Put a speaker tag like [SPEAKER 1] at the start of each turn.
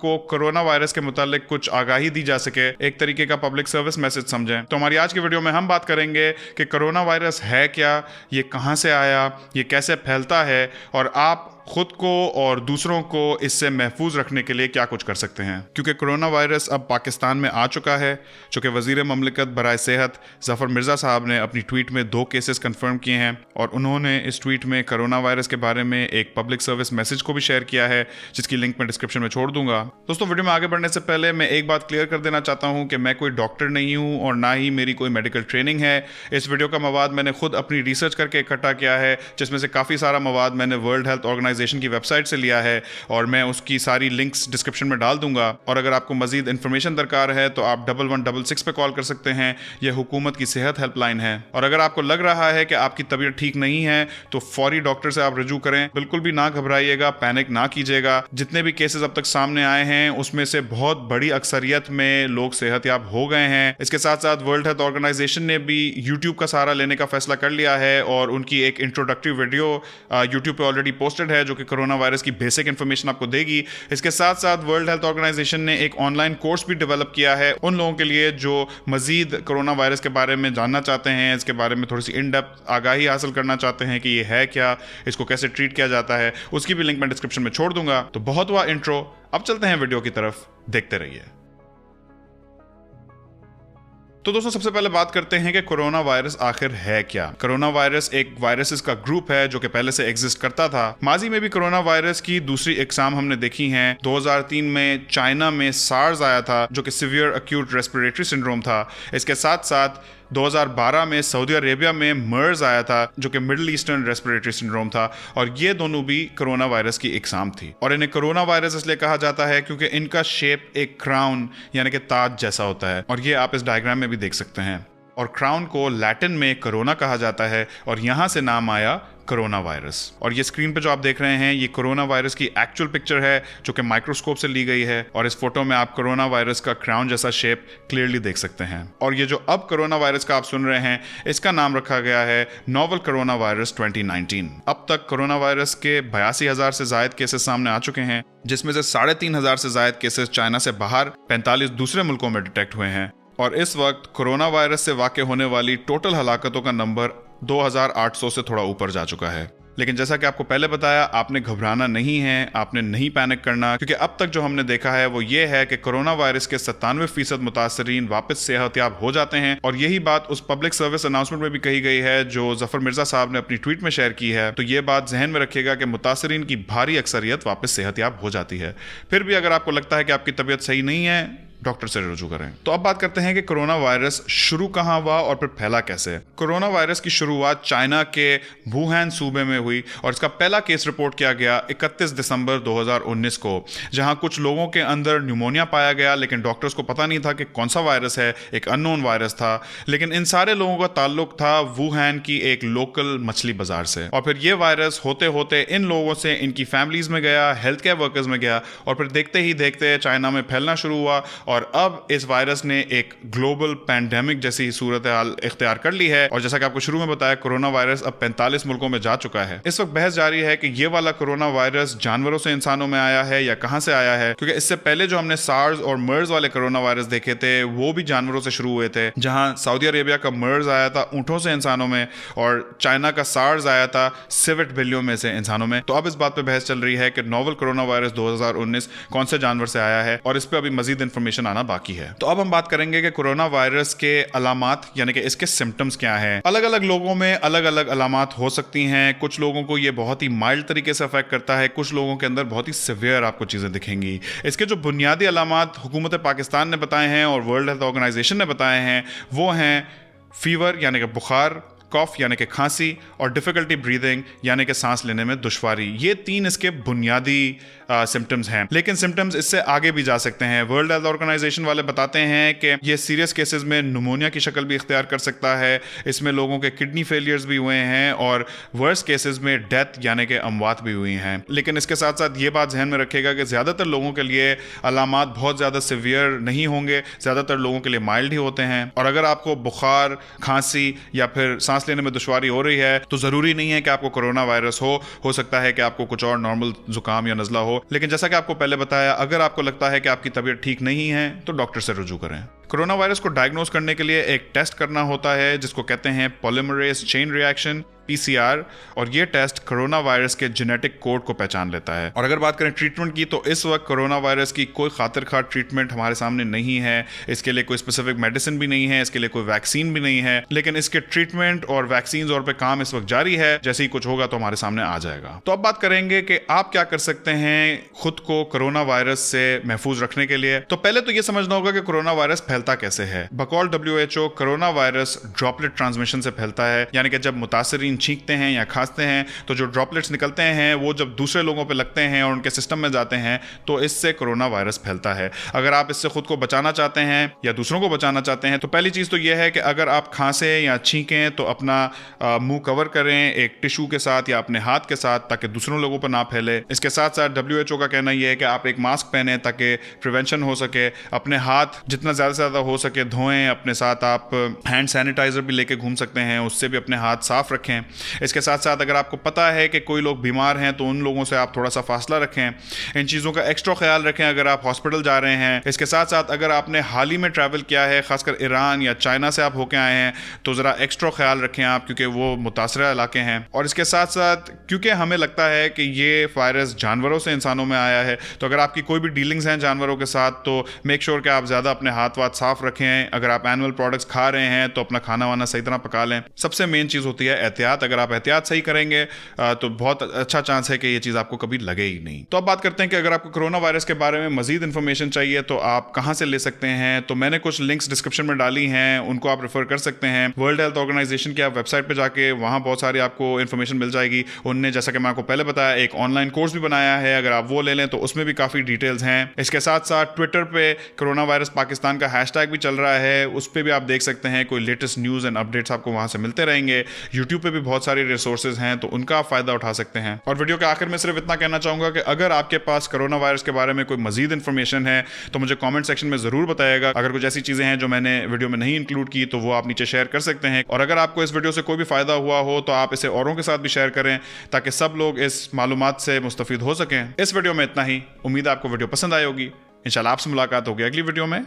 [SPEAKER 1] को corona virus के मुतालिक कुछ आगाही दी जा सके, एक तरीके का पब्लिक सर्विस मैसेज समझें। तो हमारी आज की वीडियो में हम बात करेंगे कि कोरोना वायरस है क्या, ये कहाँ से आया, ये कैसे फैलता है और आप खुद को और दूसरों को इससे महफूज रखने के लिए क्या कुछ कर सकते हैं। क्योंकि कोरोना वायरस अब पाकिस्तान में आ चुका है, चूँकि वज़ीर ममलिकत बराए सेहत ज़फ़र मिर्ज़ा साहब ने अपनी ट्वीट में 2 केसेस कंफर्म किए हैं और उन्होंने इस ट्वीट में कोरोना वायरस के बारे में एक पब्लिक सर्विस मैसेज को भी शेयर किया है, जिसकी लिंक मैं डिस्क्रिप्शन में छोड़ दूंगा। दोस्तों, वीडियो में आगे बढ़ने से पहले मैं एक बात क्लियर कर देना चाहता हूँ कि मैं कोई डॉक्टर नहीं हूँ और ना ही मेरी कोई मेडिकल ट्रेनिंग है। इस वीडियो का मवाद मैंने खुद अपनी रिसर्च करके इकट्ठा किया है, जिसमें से काफ़ी सारा मवाद मैंने वर्ल्ड हेल्थ ऑर्गेनाइजेशन की वेबसाइट से लिया है और मैं उसकी सारी लिंक्स डिस्क्रिप्शन में डाल दूंगा। और अगर आपको मजीद इंफॉर्मेशन दरकार है तो आप 1166 पे कॉल कर सकते हैं। यह हुकूमत की सेहत हेल्पलाइन है। और अगर आपको लग रहा है कि आपकी तबीयत ठीक नहीं है तो फौरी डॉक्टर से आप रजू करें। बिल्कुल भी ना घबराइएगा, पैनिक ना कीजिएगा। जितने भी केसेस अब तक सामने आए हैं उसमें से बहुत बड़ी अक्सरियत में लोग सेहतयाब हो गए हैं। इसके साथ साथ वर्ल्ड हेल्थ ऑर्गेनाइजेशन ने भी यूट्यूब का सहारा लेने का फैसला कर लिया है और उनकी एक इंट्रोडक्टरी वीडियो यूट्यूब पे ऑलरेडी पोस्टेड है, जो कि कोरोना वायरस की बेसिक इंफॉर्मेशन आपको देगी। इसके साथ साथ वर्ल्ड हेल्थ ऑर्गेनाइजेशन ने एक ऑनलाइन कोर्स भी डेवलप किया है उन लोगों के लिए जो मजीद कोरोना वायरस के बारे में जानना चाहते हैं, इसके बारे में थोड़ी सी इन डेप्थ आगाही हासिल करना चाहते हैं कि ये है क्या, इसको कैसे ट्रीट किया जाता है। उसकी भी लिंक मैं डिस्क्रिप्शन में छोड़ दूंगा। तो बहुत हुआ इंट्रो, अब चलते हैं वीडियो की तरफ, देखते रहिए। तो दोस्तों, सबसे पहले बात करते हैं कि कोरोना वायरस आखिर है क्या। कोरोना वायरस एक वायरसेस का ग्रुप है जो कि पहले से एग्जिस्ट करता था। माजी में भी कोरोना वायरस की दूसरी इकसाम हमने देखी हैं। 2003 में चाइना में सार्स आया था जो कि सीवियर एक्यूट रेस्पिरेटरी सिंड्रोम था। इसके साथ साथ 2012 में सऊदी अरेबिया में मर्स आया था जो कि मिडिल ईस्टर्न रेस्पिरेटरी सिंड्रोम था और ये दोनों भी कोरोना वायरस की इकसाम थी। और इन्हें कोरोना वायरस इसलिए कहा जाता है क्योंकि इनका शेप एक क्राउन यानी कि ताज जैसा होता है और ये आप इस डायग्राम में भी देख सकते हैं। और क्राउन को लैटिन में कोरोना कहा जाता है और यहां से नाम आया कोरोना वायरस। और ये स्क्रीन पे जो आप देख रहे हैं ये कोरोना वायरस की एक्चुअल पिक्चर है जो कि माइक्रोस्कोप से ली गई है और इस फोटो में आप कोरोना वायरस का क्राउन जैसा शेप क्लियरली देख सकते हैं। और ये जो अब कोरोना वायरस का आप सुन रहे हैं इसका नाम रखा गया है नोवल कोरोना वायरस 2019। अब तक कोरोना वायरस के 82,000 से ज्यादा केसेस सामने आ चुके हैं, जिसमें से 3,500 से ज्यादा केसेस चाइना से बाहर 45 दूसरे मुल्कों में डिटेक्ट हुए हैं। और इस वक्त कोरोना वायरस से वाक़ होने वाली टोटल हलाकतों का नंबर 2,800 से थोड़ा ऊपर जा चुका है। लेकिन जैसा कि आपको पहले बताया, आपने घबराना नहीं है, आपने नहीं पैनिक करना, क्योंकि अब तक जो हमने देखा है वो ये है कि कोरोना वायरस के 97% मुतासरीन वापस सेहतयाब हो जाते हैं। और यही बात उस पब्लिक सर्विस अनाउंसमेंट में भी कही गई है जो ज़फ़र मिर्ज़ा साहब ने अपनी ट्वीट में शेयर की है। तो ये बात जहन में रखिएगा कि मुतासरीन की भारी अक्सरियत वापस सेहतयाब हो जाती है। फिर भी अगर आपको लगता है कि आपकी तबीयत सही नहीं है, डॉक्टर से रुजू करें। तो अब बात करते हैं कि कोरोना वायरस शुरू कहां हुआ और फिर फैला कैसे। कोरोना वायरस की शुरुआत चाइना के वुहान सूबे में हुई और इसका पहला केस रिपोर्ट किया गया 31 दिसंबर 2019 को, जहां कुछ लोगों के अंदर न्यूमोनिया पाया गया, लेकिन डॉक्टर्स को पता नहीं था कि कौन सा वायरस है, एक अननोन वायरस था। लेकिन इन सारे लोगों का ताल्लुक था वुहान की एक लोकल मछली बाजार से। और फिर ये वायरस होते होते इन लोगों से इनकी फैमिलीज में गया, हेल्थ केयर वर्कर्स में गया और फिर देखते ही देखते चाइना में फैलना शुरू हुआ और अब इस वायरस ने एक ग्लोबल पैंडेमिक जैसी सूरत हाल इख्तियार कर ली है। और जैसा कि आपको शुरू में बताया, कोरोना वायरस अब 45 मुल्कों में जा चुका है। इस वक्त बहस जारी है कि ये वाला कोरोना वायरस जानवरों से इंसानों में आया है या कहां से आया है, क्योंकि इससे पहले जो हमने सार्स और मर्स वाले कोरोना वायरस देखे थे वो भी जानवरों से शुरू हुए थे। जहां सऊदी अरेबिया का मर्स आया था ऊंटों से इंसानों में और चाइना का सार्स आया था सिवेट बिल्लियों में से इंसानों में। तो अब इस बात पर बहस चल रही है कि नोवल कोरोना वायरस 2019 कौन से जानवर से आया है और इस पर अभी मजीद इंफॉर्मेशन आना बाकी है। तो अब हम बात करेंगे कि कोरोना वायरस के अलामात यानी कि इसके सिम्टम्स क्या हैं। अलग अलग लोगों में अलग अलग अलामात हो सकती हैं। कुछ लोगों को ये बहुत ही माइल्ड तरीके से अफेक्ट करता है, कुछ लोगों के अंदर बहुत ही सिवियर आपको चीजें दिखेंगी। इसके जो बुनियादी अलामात हुकूमत पाकिस्तान ने बताए हैं और वर्ल्ड हेल्थ ऑर्गेनाइजेशन ने बताए हैं वो हैं फीवर यानी कि बुखार, कॉफ यानी कि खांसी और डिफिकल्टी ब्रीदिंग यानी कि सांस लेने में दुश्वारी। ये 3 इसके बुनियादी सिम्टम्स हैं, लेकिन सिम्टम्स इससे आगे भी जा सकते हैं। वर्ल्ड हेल्थ ऑर्गेनाइजेशन वाले बताते हैं कि ये सीरियस केसेस में न्यूमोनिया की शक्ल भी इख्तियार कर सकता है, इसमें लोगों के किडनी फेलियर्स भी हुए हैं और वर्स्ट केसेस में डेथ यानी कि अमवात भी हुई हैं। लेकिन इसके साथ साथ ये बात ध्यान में रखेगा कि ज़्यादातर लोगों के लिए अलामात बहुत ज़्यादा सिवियर नहीं होंगे, ज़्यादातर लोगों के लिए माइल्ड ही होते हैं। और अगर आपको बुखार, खांसी या फिर सांस सांस लेने में दुश्वारी हो रही है तो जरूरी नहीं है कि आपको कोरोना वायरस हो सकता है कि आपको कुछ और नॉर्मल जुकाम या नजला हो। लेकिन जैसा कि आपको पहले बताया, अगर आपको लगता है कि आपकी तबीयत ठीक नहीं है तो डॉक्टर से रुजू करें। कोरोना वायरस को डायग्नोज करने के लिए एक टेस्ट करना होता है जिसको कहते हैं पॉलीमरेज चेन रिएक्शन, PCR, और ये टेस्ट कोरोना वायरस के जेनेटिक कोड को पहचान लेता है। और अगर बात करें ट्रीटमेंट की, तो इस वक्त कोरोना वायरस की कोई खातिर खा ट्रीटमेंट हमारे सामने नहीं है। इसके लिए कोई स्पेसिफिक मेडिसिन भी नहीं है, इसके लिए कोई वैक्सीन भी नहीं है, लेकिन इसके ट्रीटमेंट और वैक्सीन और पे काम इस वक्त जारी है। जैसे ही कुछ होगा तो हमारे सामने आ जाएगा। तो अब बात करेंगे कि आप क्या कर सकते हैं खुद को कोरोना वायरस से महफूज रखने के लिए। तो पहले तो ये समझना होगा कि कोरोना वायरस फैलता कैसे है। बकौल WHO, corona virus droplet transmission से फैलता है, यानी कि जब मुतासरीन छींकते हैं या खांसते हैं तो जो ड्रॉपलेट्स निकलते हैं वो जब दूसरे लोगों पे लगते हैं और उनके सिस्टम में जाते हैं तो इससे कोरोना वायरस फैलता है। अगर आप इससे खुद को बचाना चाहते हैं या दूसरों को बचाना चाहते हैं तो पहली चीज़ तो यह है कि अगर आप खांसे या छींकें तो अपना मुंह कवर करें एक टिश्यू के साथ या अपने हाथ के साथ, ताकि दूसरों लोगों पर ना फैले। इसके साथ साथ WHO का कहना यह है कि आप एक मास्क पहने ताकि प्रिवेंशन हो सके। अपने हाथ जितना ज़्यादा से ज़्यादा हो सके धोएं। अपने साथ आप हैंड सैनिटाइजर भी लेके घूम सकते हैं, उससे भी अपने हाथ साफ रखें। इसके साथ साथ अगर आपको पता है कि कोई लोग बीमार हैं तो उन लोगों से आप थोड़ा सा फासला रखें। इन चीज़ों का एक्स्ट्रा ख्याल रखें अगर आप हॉस्पिटल जा रहे हैं। इसके साथ साथ अगर आपने हाल ही में ट्रैवल किया है, खासकर ईरान या चाइना से आप होके आए हैं, तो ज़रा एक्स्ट्रा ख्याल रखें आप, क्योंकि वो मुतासरा इलाके हैं। और इसके साथ साथ क्योंकि हमें लगता है कि ये वायरस जानवरों से इंसानों में आया है, तो अगर आपकी कोई भी डीलिंग्स हैं जानवरों के साथ तो मेक श्योर कि आप ज़्यादा अपने हाथ वाथ साफ रखें। अगर आप एनिमल प्रोडक्ट्स खा रहे हैं तो अपना खाना वाना सही तरह पका लें। सबसे मेन चीज़ होती है एहतियात। अगर आप एहतियात सही करेंगे तो बहुत अच्छा चांस है कि ये चीज़ आपको कभी लगे ही नहीं। तो अब बात करते हैं कि अगर आपको कोरोना वायरस के बारे में मजीद इन्फॉर्मेशन चाहिए तो आप कहाँ से ले सकते हैं। तो मैंने कुछ लिंक्स डिस्क्रिप्शन में डाली हैं, उनको आप रेफर कर सकते हैं। वर्ल्ड हेल्थ ऑर्गेनाइजेशन की आप वेबसाइट पर जाके वहाँ बहुत सारी आपको इन्फॉर्मेशन मिल जाएगी। उनने, जैसा कि मैं आपको पहले बताया, एक ऑनलाइन कोर्स भी बनाया है, अगर आप वो ले लें तो उसमें भी काफ़ी डिटेल्स हैं। इसके साथ साथ ट्विटर पे कोरोना वायरस पाकिस्तान का हैशटैग भी चल रहा है, उस पर भी आप देख सकते हैं। कोई लेटेस्ट न्यूज़ एंड अपडेट्स आपको वहाँ से मिलते रहेंगे। यूट्यूब पे भी बहुत सारी रिसोर्सेज हैं तो उनका आप फायदा उठा सकते हैं। और वीडियो के आखिर में सिर्फ इतना कहना चाहूंगा कि अगर आपके पास कोरोना वायरस के बारे में कोई मजीद इन्फॉर्मेशन है तो मुझे कमेंट सेक्शन में जरूर बताइएगा। अगर कुछ ऐसी चीजें हैं जो मैंने वीडियो में नहीं इंक्लूड की तो वो आप नीचे शेयर कर सकते हैं। और अगर आपको इस वीडियो से कोई भी फायदा हुआ हो तो आप इसे औरों के साथ भी शेयर करें ताकि सब लोग इस मालूमात से मुस्तफीद हो सकें। इस वीडियो में इतना ही। उम्मीद है आपको वीडियो पसंद आई होगी। इंशाल्लाह आपसे मुलाकात होगी अगली वीडियो में।